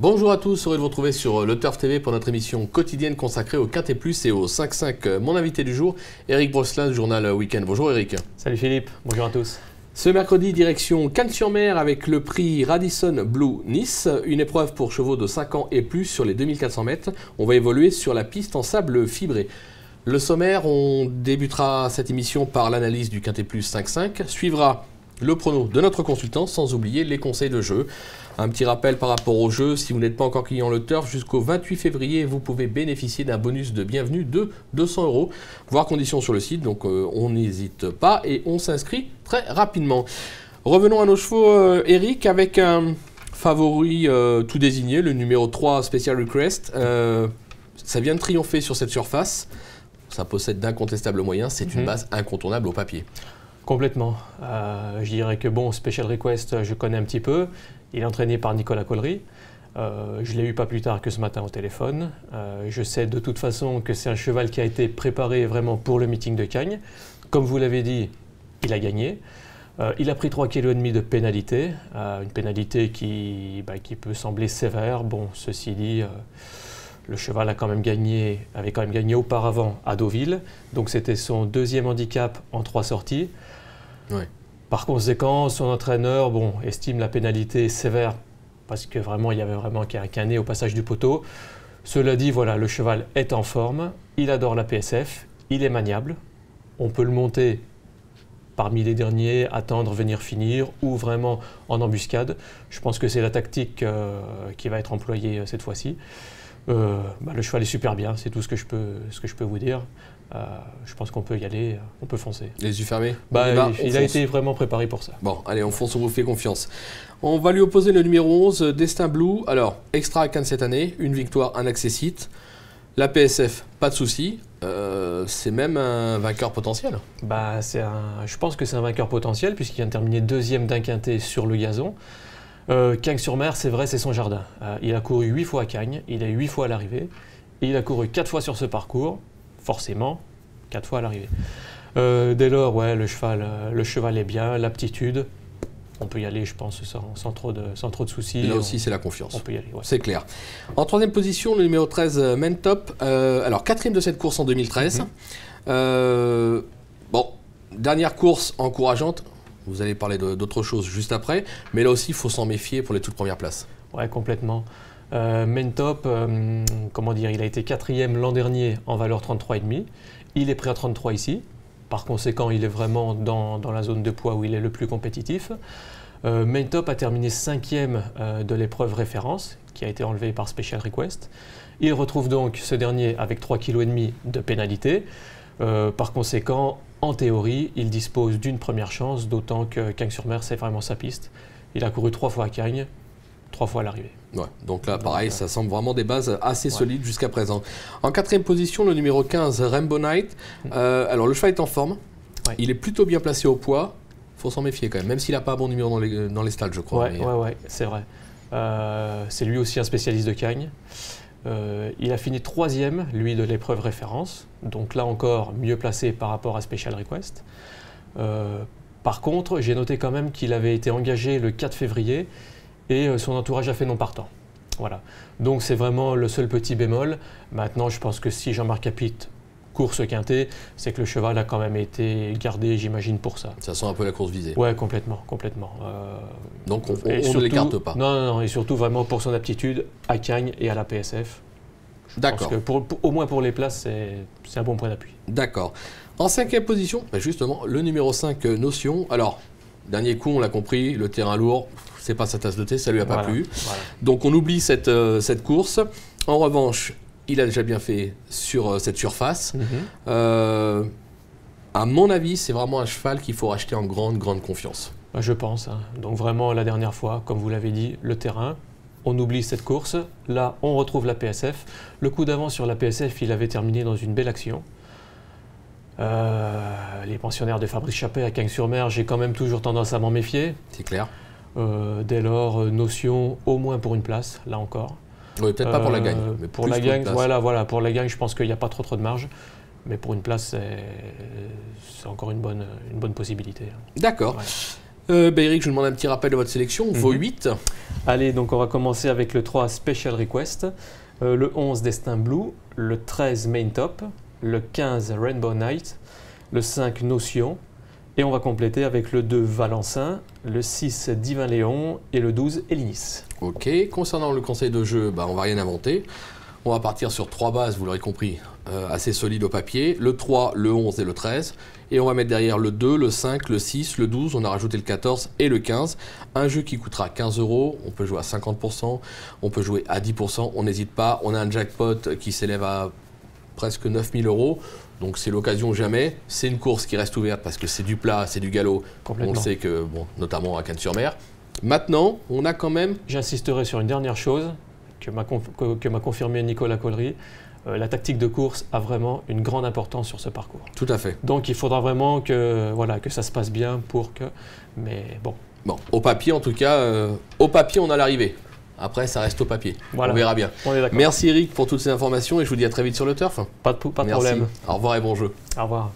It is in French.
Bonjour à tous, heureux de vous retrouver sur Le Turf TV pour notre émission quotidienne consacrée au Quintet Plus et au 5-5. Mon invité du jour, Eric Brosselin du journal Week-end. Bonjour Eric. Salut Philippe, bonjour à tous. Ce mercredi, direction Cannes-sur-Mer avec le prix Radisson Blu Nice, une épreuve pour chevaux de 5 ans et plus sur les 2400 mètres. On va évoluer sur la piste en sable fibré. Le sommaire, on débutera cette émission par l'analyse du Quintet Plus 5-5, suivra le prono de notre consultant, sans oublier les conseils de jeu. Un petit rappel par rapport au jeu, si vous n'êtes pas encore client Le Turf, jusqu'au 28 février, vous pouvez bénéficier d'un bonus de bienvenue de 200 €, voire conditions sur le site, donc on n'hésite pas et on s'inscrit très rapidement. Revenons à nos chevaux, Eric, avec un favori tout désigné, le numéro 3 Special Request. Ça vient de triompher sur cette surface, ça possède d'incontestables moyens, c'est une base incontournable au papier. Complètement. Je dirais que bon, Special Request, je connais un petit peu. Il est entraîné par Nicolas Collery. Je l'ai eu pas plus tard que ce matin au téléphone. Je sais de toute façon que c'est un cheval qui a été préparé vraiment pour le meeting de Cagnes. Comme vous l'avez dit, il a gagné. Il a pris 3,5 kg de pénalité. Une pénalité qui peut sembler sévère. Bon, ceci dit, le cheval avait quand même gagné auparavant à Deauville. Donc c'était son deuxième handicap en 3 sorties. Ouais. Par conséquent, son entraîneur estime la pénalité sévère parce que vraiment, il y avait vraiment qu'un nez au passage du poteau. Cela dit, voilà, le cheval est en forme, il adore la PSF, il est maniable. On peut le monter parmi les derniers, attendre, venir finir ou vraiment en embuscade. Je pense que c'est la tactique qui va être employée cette fois-ci. Le cheval est super bien, c'est tout ce que je peux vous dire. Je pense qu'on peut y aller, on peut foncer. Les yeux fermés, il a été vraiment préparé pour ça. Bon, allez, on fonce, on vous fait confiance. On va lui opposer le numéro 11, Destin Blue. Alors, extra à Cannes cette année, une victoire, un accessite. La PSF, pas de souci. C'est même un vainqueur potentiel. Je pense que c'est un vainqueur potentiel puisqu'il vient de terminer deuxième d'un quintet sur le gazon. Cagnes-sur-Mer, c'est vrai, c'est son jardin. Il a couru 8 fois à Cagnes, il est 8 fois à l'arrivée. Il a couru 4 fois sur ce parcours, forcément, 4 fois à l'arrivée. Dès lors, ouais, le cheval est bien, l'aptitude. On peut y aller, je pense, sans trop de soucis. Là aussi, c'est la confiance. On peut y aller, ouais. C'est clair. En troisième position, le numéro 13, Mentop. Alors, quatrième de cette course en 2013. Dernière course encourageante. Vous allez parler d'autre chose juste après. Mais là aussi, il faut s'en méfier pour les toutes premières places. Ouais, complètement. Mentop, il a été 4e l'an dernier en valeur 33,5. Il est prêt à 33 ici. Par conséquent, il est vraiment dans la zone de poids où il est le plus compétitif. Mentop a terminé 5e de l'épreuve référence, qui a été enlevée par Special Request. Il retrouve donc ce dernier avec 3,5 kg de pénalité. Par conséquent, en théorie, il dispose d'une première chance, d'autant que Cagnes-sur-Mer, c'est vraiment sa piste. Il a couru 3 fois à Cagnes, 3 fois à l'arrivée. Ouais, donc là, pareil, ça semble vraiment des bases assez solides jusqu'à présent. En quatrième position, le numéro 15, Rainbow Knight. Alors, le cheval est en forme. Ouais. Il est plutôt bien placé au poids. Il faut s'en méfier quand même, même s'il n'a pas un bon numéro dans les stades, je crois. Ouais, c'est vrai. C'est lui aussi un spécialiste de Cagnes. Il a fini 3e, lui, de l'épreuve référence. Donc là encore, mieux placé par rapport à Special Request. Par contre, j'ai noté quand même qu'il avait été engagé le 4 février et son entourage a fait non partant. Voilà. Donc c'est vraiment le seul petit bémol. Maintenant, je pense que si Jean-Marc Capit court ce quintet, c'est que le cheval a quand même été gardé, j'imagine, pour ça. Ça sent un peu la course visée. Ouais, complètement. Donc on ne l'écarte pas. Non, et surtout vraiment pour son aptitude à Cagnes et à la PSF. D'accord. Parce que au moins pour les places, c'est un bon point d'appui. D'accord. En 5e position, justement, le numéro 5, Notion. Alors, dernier coup, on l'a compris, le terrain lourd, c'est pas sa tasse de thé, ça lui a pas plu. Voilà. Donc on oublie cette course. En revanche, il a déjà bien fait sur cette surface. À mon avis, c'est vraiment un cheval qu'il faut racheter en grande confiance. Je pense. Donc vraiment, la dernière fois, comme vous l'avez dit, le terrain, on oublie cette course. Là, on retrouve la PSF. Le coup d'avant sur la PSF, il avait terminé dans une belle action. Les pensionnaires de Fabrice Chappet à Cagnes-sur-Mer, j'ai quand même toujours tendance à m'en méfier. C'est clair. Dès lors, Notion au moins pour une place, là encore. Oui, peut-être pas pour la gagne. Mais pour la gagne, voilà, pour la gagne, je pense qu'il n'y a pas trop de marge. Mais pour une place, c'est encore une bonne possibilité. D'accord. Eric, je vous demande un petit rappel de votre sélection, vos 8. Allez, donc on va commencer avec le 3 Special Request, le 11 Destin Blue, le 13 Main Top, le 15 Rainbow Night, le 5 Notion, et on va compléter avec le 2 Valencin, le 6 Divin Léon et le 12 Elinis. Ok, concernant le conseil de jeu, on va rien inventer. On va partir sur 3 bases, vous l'aurez compris, assez solides au papier. Le 3, le 11 et le 13. Et on va mettre derrière le 2, le 5, le 6, le 12. On a rajouté le 14 et le 15. Un jeu qui coûtera 15 €. On peut jouer à 50%, on peut jouer à 10%. On n'hésite pas. On a un jackpot qui s'élève à presque 9 000 €. Donc c'est l'occasion jamais. C'est une course qui reste ouverte parce que c'est du plat, c'est du galop. On le sait que, notamment à Cannes-sur-Mer. Maintenant, on a quand même... J'insisterai sur une dernière chose que m'a confirmé Nicolas Collery. La tactique de course a vraiment une grande importance sur ce parcours. Tout à fait. Donc il faudra vraiment que ça se passe bien pour que... Mais bon. Bon, au papier en tout cas, au papier on a l'arrivée. Après ça reste au papier. Voilà. On verra bien. On est d'accord. Merci Eric pour toutes ces informations et je vous dis à très vite sur le turf. Pas de problème. Au revoir et bon jeu. Au revoir.